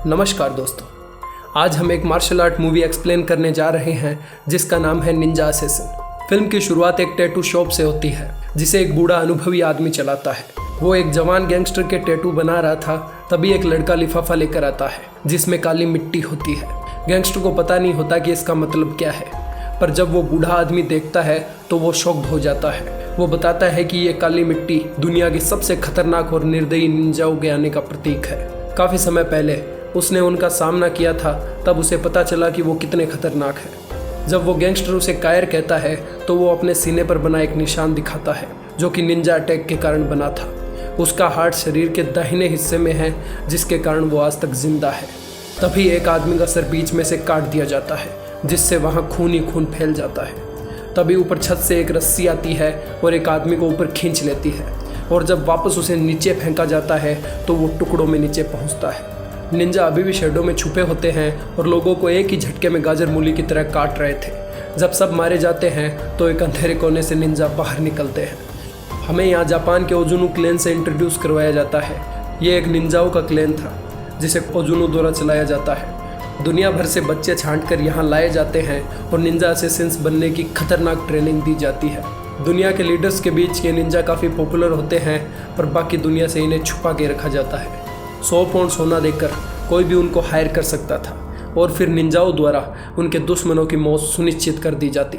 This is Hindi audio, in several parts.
नमस्कार दोस्तों, आज हम एक मार्शल आर्ट मूवी एक्सप्लेन करने जा रहे हैं जिसका नाम है निंजा असैसिन। फिल्म की शुरुआत एक टैटू शॉप से होती है जिसे एक बूढ़ा अनुभवी आदमी चलाता है। वो एक जवान गैंगस्टर के टैटू बना रहा था, तभी एक लड़का लिफाफा लेकर आता है जिसमें काली मिट्टी होती है। गैंगस्टर को पता नहीं होता कि इसका मतलब क्या है, पर जब वो बूढ़ा आदमी देखता है तो वो शॉक्ड हो जाता है। वो बताता है कि ये काली मिट्टी दुनिया के सबसे खतरनाक और निर्दयी निंजाओं के आने का प्रतीक है। काफ़ी समय पहले उसने उनका सामना किया था, तब उसे पता चला कि वो कितने खतरनाक हैं। जब वो गैंगस्टर उसे कायर कहता है तो वो अपने सीने पर बना एक निशान दिखाता है जो कि निंजा अटैक के कारण बना था। उसका हार्ट शरीर के दाहिने हिस्से में है जिसके कारण वो आज तक जिंदा है। तभी एक आदमी का सर बीच में से काट दिया जाता है जिससे वहाँ खून ही खून फैल जाता है। तभी ऊपर छत से एक रस्सी आती है और एक आदमी को ऊपर खींच लेती है, और जब वापस उसे नीचे फेंका जाता है तो वो टुकड़ों में नीचे पहुँचता है। निंजा अभी भी शेडो में छुपे होते हैं और लोगों को एक ही झटके में गाजर मूली की तरह काट रहे थे। जब सब मारे जाते हैं तो एक अंधेरे कोने से निंजा बाहर निकलते हैं। हमें यहाँ जापान के ओजुनु क्लेन से इंट्रोड्यूस करवाया जाता है। ये एक निंजाओं का क्लेन था जिसे ओजुनु द्वारा चलाया जाता है। दुनिया भर से बच्चे छांट कर यहाँ लाए जाते हैं और निंजा असैसिन्स बनने की खतरनाक ट्रेनिंग दी जाती है। दुनिया के लीडर्स के बीच ये निंजा काफ़ी पॉपुलर होते हैं, पर बाकी दुनिया से इन्हें छुपा के रखा जाता है। 100 पाउंड सोना देकर कोई भी उनको हायर कर सकता था और फिर निंजाओं द्वारा उनके दुश्मनों की मौत सुनिश्चित कर दी जाती।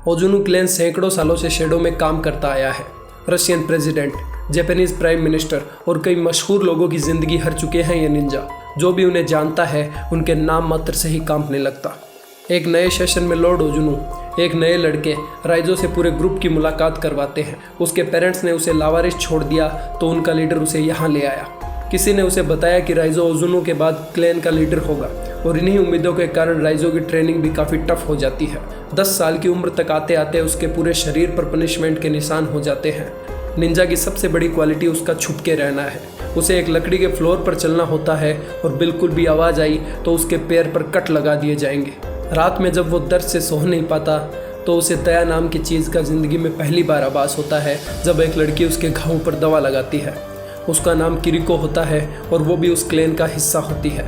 ओजुनु क्लेन सैकड़ों सालों से शेडो में काम करता आया है। Russian president, Japanese prime minister और कई मशहूर लोगों की ज़िंदगी हर चुके हैं ये निंजा। जो भी उन्हें जानता है उनके नाम मात्र से ही कांपने लगता। एक नए सेशन में लॉर्ड ओजुनु एक नए लड़के राइजो से पूरे ग्रुप की मुलाकात करवाते हैं। उसके पेरेंट्स ने उसे लावारिस छोड़ दिया तो उनका लीडर उसे यहाँ ले आया। किसी ने उसे बताया कि राइजो ओजुनु के बाद क्लैन का लीडर होगा, और इन्हीं उम्मीदों के कारण राइजो की ट्रेनिंग भी काफ़ी टफ हो जाती है। 10 साल की उम्र तक आते आते उसके पूरे शरीर पर पनिशमेंट के निशान हो जाते हैं। निंजा की सबसे बड़ी क्वालिटी उसका छुप के रहना है। उसे एक लकड़ी के फ्लोर पर चलना होता है और बिल्कुल भी आवाज़ आई तो उसके पैर पर कट लगा दिए जाएंगे। रात में जब वो दर्द से सो नहीं पाता तो उसे दया नाम की चीज़ का ज़िंदगी में पहली बार आभास होता है जब एक लड़की उसके घावों पर दवा लगाती है। उसका नाम किरिको होता है और वो भी उस क्लेन का हिस्सा होती है।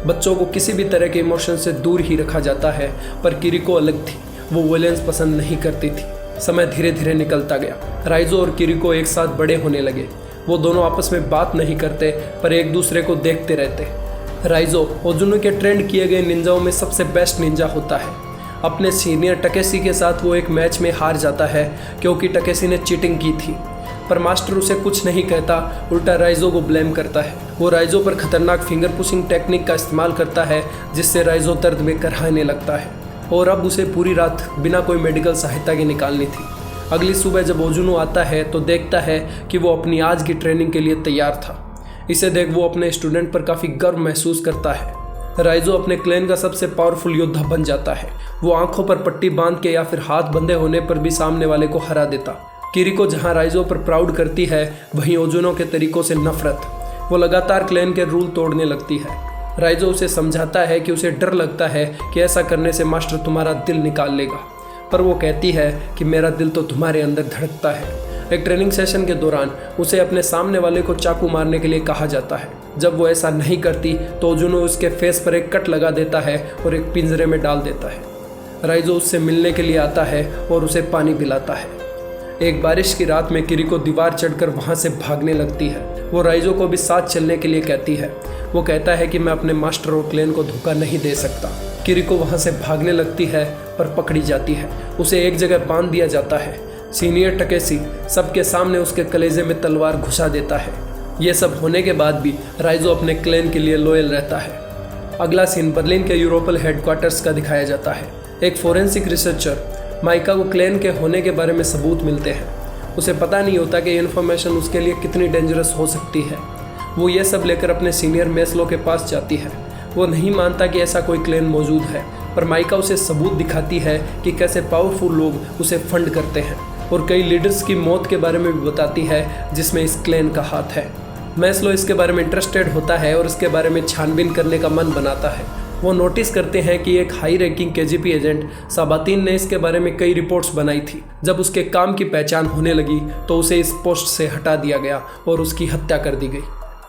बच्चों को किसी भी तरह के इमोशन से दूर ही रखा जाता है, पर किरिको अलग थी। वो वायलेंस पसंद नहीं करती थी। समय धीरे धीरे निकलता गया। राइजो और किरिको एक साथ बड़े होने लगे। वो दोनों आपस में बात नहीं करते पर एक दूसरे को देखते रहते। राइजो ओजुनु के ट्रेंड किए गए निंजाओं में सबसे बेस्ट निंजा होता है। अपने सीनियर टकेसी के साथ वो एक मैच में हार जाता है क्योंकि टकेसी ने चीटिंग की थी, पर मास्टर उसे कुछ नहीं कहता, उल्टा राइजो को ब्लेम करता है। वो राइजो पर खतरनाक फिंगर पुशिंग टेक्निक का इस्तेमाल करता है जिससे राइजो दर्द में कराहने लगता है, और अब उसे पूरी रात बिना कोई मेडिकल सहायता के निकालनी थी। अगली सुबह जब ओजुनु आता है तो देखता है कि वो अपनी आज की ट्रेनिंग के लिए तैयार था। इसे देख वो अपने स्टूडेंट पर काफ़ी गर्व महसूस करता है। राइजो अपने क्लैन का सबसे पावरफुल योद्धा बन जाता है। वो आंखों पर पट्टी बांध के या फिर हाथ बंधे होने पर भी सामने वाले को हरा देता। किरिको जहां राइजो पर प्राउड करती है, वहीं ओजुनु के तरीकों से नफरत। वो लगातार क्लैन के रूल तोड़ने लगती है। राइजो उसे समझाता है कि उसे डर लगता है कि ऐसा करने से मास्टर तुम्हारा दिल निकाल लेगा, पर वो कहती है कि मेरा दिल तो तुम्हारे अंदर धड़कता है। एक ट्रेनिंग सेशन के दौरान उसे अपने सामने वाले को चाकू मारने के लिए कहा जाता है। जब वो ऐसा नहीं करती तो ओजुनु उसके फेस पर एक कट लगा देता है और एक पिंजरे में डाल देता है। राइजो उससे मिलने के लिए आता है और उसे पानी पिलाता है। एक बारिश की रात में किरिको दीवार चढ़कर वहाँ से भागने लगती है। वो राइजो को भी साथ चलने के लिए कहती है। वो कहता है कि मैं अपने मास्टर और क्लैन को धोखा नहीं दे सकता। किरिको वहाँ से भागने लगती है पर पकड़ी जाती है। उसे एक जगह बांध दिया जाता है। सीनियर टकेसी सबके सामने उसके कलेजे में तलवार घुसा देता है। ये सब होने के बाद भी राइजो अपने क्लैन के लिए लॉयल रहता है। अगला सीन बर्लिन के यूरोपल हेडक्वार्टर्स का दिखाया जाता है। एक फोरेंसिक रिसर्चर माइका को क्लैन के होने के बारे में सबूत मिलते हैं। उसे पता नहीं होता कि इन्फॉर्मेशन उसके लिए कितनी डेंजरस हो सकती है। वो ये सब लेकर अपने सीनियर मेस्लो के पास जाती है। वो नहीं मानता कि ऐसा कोई क्लैन मौजूद है, पर माइका उसे सबूत दिखाती है कि कैसे पावरफुल लोग उसे फंड करते हैं, और कई लीडर्स की मौत के बारे में भी बताती है जिसमें इस क्लैन का हाथ है। मेस्लो इसके बारे में इंटरेस्टेड होता है और इसके बारे में छानबीन करने का मन बनाता है। वो नोटिस करते हैं कि एक हाई रैंकिंग केजीपी एजेंट साबातीन ने इसके बारे में कई रिपोर्ट्स बनाई थी। जब उसके काम की पहचान होने लगी तो उसे इस पोस्ट से हटा दिया गया और उसकी हत्या कर दी गई।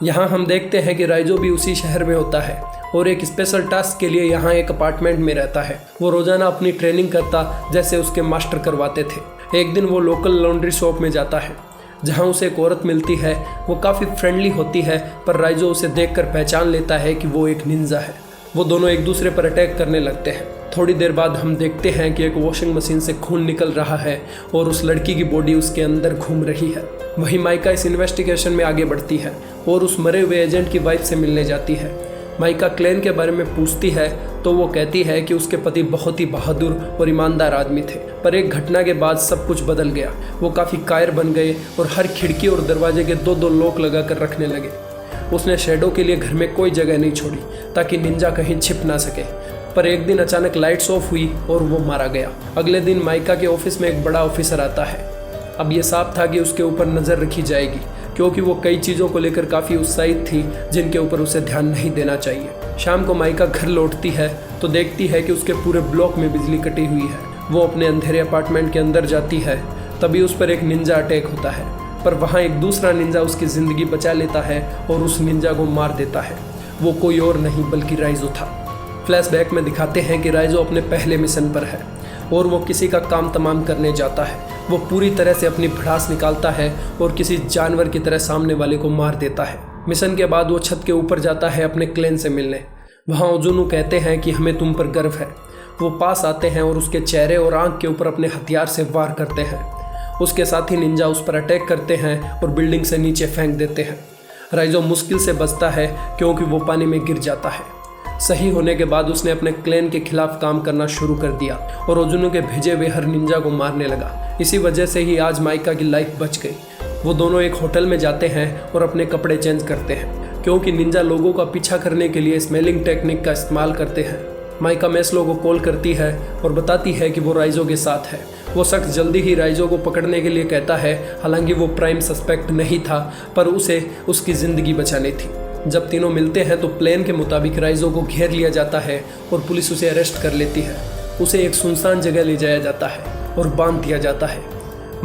यहाँ हम देखते हैं कि राइजो भी उसी शहर में होता है और एक स्पेशल टास्क के लिए यहाँ एक अपार्टमेंट में रहता है। वो रोजाना अपनी ट्रेनिंग करता जैसे उसके मास्टर करवाते थे। एक दिन वो लोकल लॉन्ड्री शॉप में जाता है जहाँ उसे एक औरत मिलती है। वो काफ़ी फ्रेंडली होती है पर राइजो उसे देखकर पहचान लेता है कि वो एक निंजा है। वो दोनों एक दूसरे पर अटैक करने लगते हैं। थोड़ी देर बाद हम देखते हैं कि एक वॉशिंग मशीन से खून निकल रहा है और उस लड़की की बॉडी उसके अंदर घूम रही है। वहीं माइका इस इन्वेस्टिगेशन में आगे बढ़ती है और उस मरे हुए एजेंट की वाइफ से मिलने जाती है। माइका क्लेन के बारे में पूछती है तो वो कहती है कि उसके पति बहुत ही बहादुर और ईमानदार आदमी थे, पर एक घटना के बाद सब कुछ बदल गया। वो काफ़ी कायर बन गए और हर खिड़की और दरवाजे के दो लॉक लगा कर रखने लगे। उसने शैडो के लिए घर में कोई जगह नहीं छोड़ी ताकि निंजा कहीं छिप ना सके। पर एक दिन अचानक लाइट्स ऑफ हुई और वो मारा गया। अगले दिन माइका के ऑफिस में एक बड़ा ऑफिसर आता है। अब ये साफ था कि उसके ऊपर नज़र रखी जाएगी क्योंकि वो कई चीज़ों को लेकर काफ़ी उत्साहित थी जिनके ऊपर उसे ध्यान नहीं देना चाहिए। शाम को माइका घर लौटती है तो देखती है कि उसके पूरे ब्लॉक में बिजली कटी हुई है। वो अपने अंधेरे अपार्टमेंट के अंदर जाती है, तभी उस पर एक निंजा अटैक होता है, पर वहाँ एक दूसरा निंजा उसकी ज़िंदगी बचा लेता है और उस निंजा को मार देता है। वो कोई और नहीं बल्कि राइजो था। फ्लैशबैक में दिखाते हैं कि राइजो अपने पहले मिशन पर है और वो किसी का काम तमाम करने जाता है। वो पूरी तरह से अपनी भड़ास निकालता है और किसी जानवर की तरह सामने वाले को मार देता है। मिशन के बाद वो छत के ऊपर जाता है अपने क्लेन से मिलने। वहाँ ओजुनु कहते हैं कि हमें तुम पर गर्व है। वो पास आते हैं और उसके चेहरे और आंख के ऊपर अपने हथियार से वार करते हैं। उसके साथ ही निंजा उस पर अटैक करते हैं और बिल्डिंग से नीचे फेंक देते हैं। राइजो मुश्किल से बचता है क्योंकि वो पानी में गिर जाता है। सही होने के बाद उसने अपने क्लेन के खिलाफ काम करना शुरू कर दिया और ओजुनु के भेजे हुए हर निंजा को मारने लगा। इसी वजह से ही आज माइका की लाइफ बच गई। वो दोनों एक होटल में जाते हैं और अपने कपड़े चेंज करते हैं क्योंकि निंजा लोगों का पीछा करने के लिए स्मेलिंग टेक्निक का इस्तेमाल करते हैं। माइका मेस्लो को कॉल करती है और बताती है कि वो राइजो के साथ है। वो शख्स जल्दी ही राइजो को पकड़ने के लिए कहता है, हालांकि वो प्राइम सस्पेक्ट नहीं था पर उसे उसकी ज़िंदगी बचानी थी। जब तीनों मिलते हैं तो प्लान के मुताबिक राइजो को घेर लिया जाता है और पुलिस उसे अरेस्ट कर लेती है। उसे एक सुनसान जगह ले जाया जाता है और बांध दिया जाता है।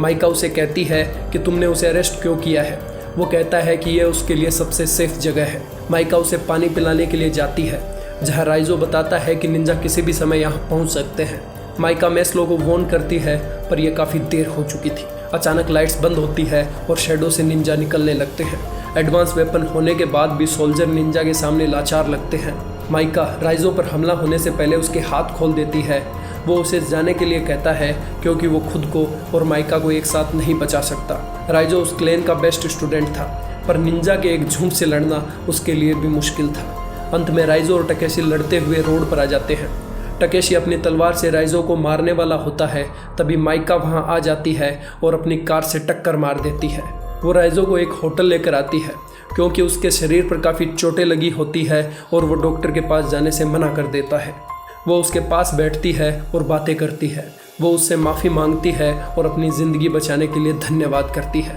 माइका उसे कहती है कि तुमने उसे अरेस्ट क्यों किया है। वो कहता है कि यह उसके लिए सबसे सेफ जगह है। माइका उसे पानी पिलाने के लिए जाती है जहाँ राइजो बताता है कि निंजा किसी भी समय यहाँ पहुँच सकते हैं। माइका मेस्लो को वॉर्न करती है पर यह काफ़ी देर हो चुकी थी। अचानक लाइट्स बंद होती है और शैडो से निंजा निकलने लगते हैं। एडवांस वेपन होने के बाद भी सोल्जर निंजा के सामने लाचार लगते हैं। माइका राइजो पर हमला होने से पहले उसके हाथ खोल देती है। वो उसे जाने के लिए कहता है क्योंकि वो खुद को और माइका को एक साथ नहीं बचा सकता। राइजो उस क्लेन का बेस्ट स्टूडेंट था पर निंजा के एक झुंड से लड़ना उसके लिए भी मुश्किल था। अंत में राइजो और टकेशी लड़ते हुए रोड पर आ जाते हैं। टकेशी अपनी तलवार से राइजो को मारने वाला होता है, तभी माइका वहां आ जाती है और अपनी कार से टक्कर मार देती है। वो राइजो को एक होटल लेकर आती है क्योंकि उसके शरीर पर काफ़ी चोटें लगी होती है और वो डॉक्टर के पास जाने से मना कर देता है। वो उसके पास बैठती है और बातें करती है। वो उससे माफ़ी मांगती है और अपनी ज़िंदगी बचाने के लिए धन्यवाद करती है।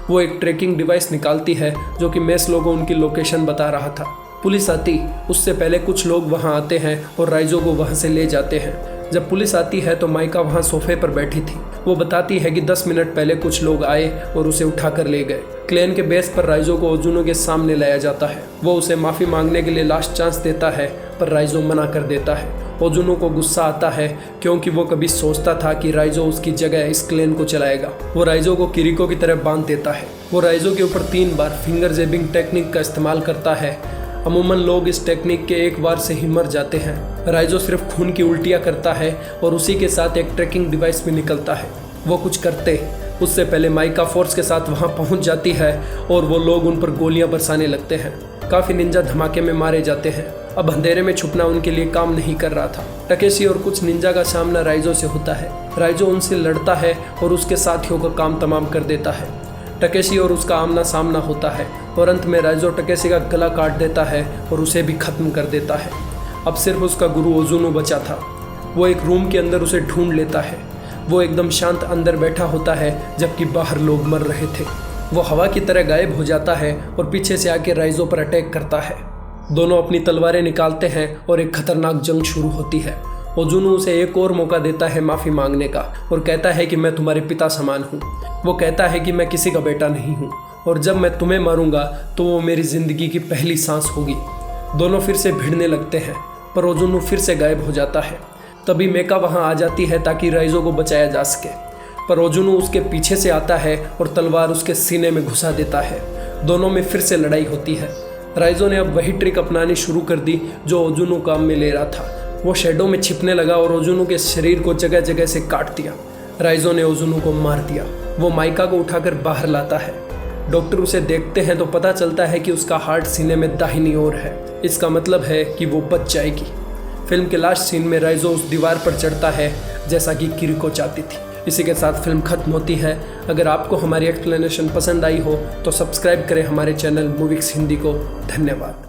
वो एक ट्रैकिंग डिवाइस निकालती है जो कि मेस्लो को उनकी लोकेशन बता रहा था। पुलिस आती उससे पहले कुछ लोग वहां आते हैं और राइजो को वहां से ले जाते हैं। जब पुलिस आती है तो माइका वहां सोफे पर बैठी थी। वो बताती है कि 10 मिनट पहले कुछ लोग आए और उसे उठाकर ले गए। क्लेन के बेस पर राइजो को ओजुनु के सामने लाया जाता है। वो उसे माफ़ी मांगने के लिए लास्ट चांस देता है पर राइजो मना कर देता है। ओजुनु को गुस्सा आता है क्योंकि वो कभी सोचता था कि राइजो उसकी जगह इस क्लेन को चलाएगा। वो राइजो को किरिको की तरह बांध देता है। वो राइजो के ऊपर 3 बार फिंगर जैबिंग टेक्निक का इस्तेमाल करता है। अमूमन लोग इस टेक्निक के एक बार से ही मर जाते हैं। राइजो सिर्फ खून की उल्टियाँ करता है और उसी के साथ एक ट्रैकिंग डिवाइस भी निकलता है। वो कुछ करते उससे पहले माइका फोर्स के साथ वहां पहुंच जाती है और वो लोग उन पर गोलियां बरसाने लगते हैं। काफ़ी निंजा धमाके में मारे जाते हैं। अब अंधेरे में छुपना उनके लिए काम नहीं कर रहा था। टकेशी और कुछ निंजा का सामना राइजो से होता है। राइजो उनसे लड़ता है और उसके साथियों का काम तमाम कर देता है। टकेशी और उसका आमना सामना होता है और अंत में राइजो टकेशी का गला काट देता है और उसे भी खत्म कर देता है। अब सिर्फ उसका गुरु ओजुनु बचा था। वो एक रूम के अंदर उसे ढूंढ लेता है। वो एकदम शांत अंदर बैठा होता है जबकि बाहर लोग मर रहे थे। वो हवा की तरह गायब हो जाता है और पीछे से आके राइजो पर अटैक करता है। दोनों अपनी तलवारें निकालते हैं और एक खतरनाक जंग शुरू होती है। ओजुनु उसे एक और मौका देता है माफ़ी मांगने का और कहता है कि मैं तुम्हारे पिता समान हूँ। वो कहता है कि मैं किसी का बेटा नहीं हूँ और जब मैं तुम्हें मारूंगा तो वो मेरी ज़िंदगी की पहली सांस होगी। दोनों फिर से भिड़ने लगते हैं पर ओजुनु फिर से गायब हो जाता है। तभी मेका वहाँ आ जाती है ताकि राइजो को बचाया जा सके, पर ओजुनु उसके पीछे से आता है और तलवार उसके सीने में घुसा देता है। दोनों में फिर से लड़ाई होती है। राइजो ने अब वही ट्रिक अपनानी शुरू कर दी जो ओजुनु काम में ले रहा था। वो शेडो में छिपने लगा और ओजुनु के शरीर को जगह जगह से काट दिया। राइजो ने ओजुनु को मार दिया। वो माइका को उठाकर बाहर लाता है। डॉक्टर उसे देखते हैं तो पता चलता है कि उसका हार्ट सीने में दाहिनी ओर है। इसका मतलब है कि वो बच जाएगी। फिल्म के लास्ट सीन में राइजो उस दीवार पर चढ़ता है जैसा कि किरिको चाहती थी। इसी के साथ फिल्म खत्म होती है। अगर आपको हमारी एक्सप्लेनेशन पसंद आई हो तो सब्सक्राइब करें हमारे चैनल मूवीक्स हिंदी को। धन्यवाद।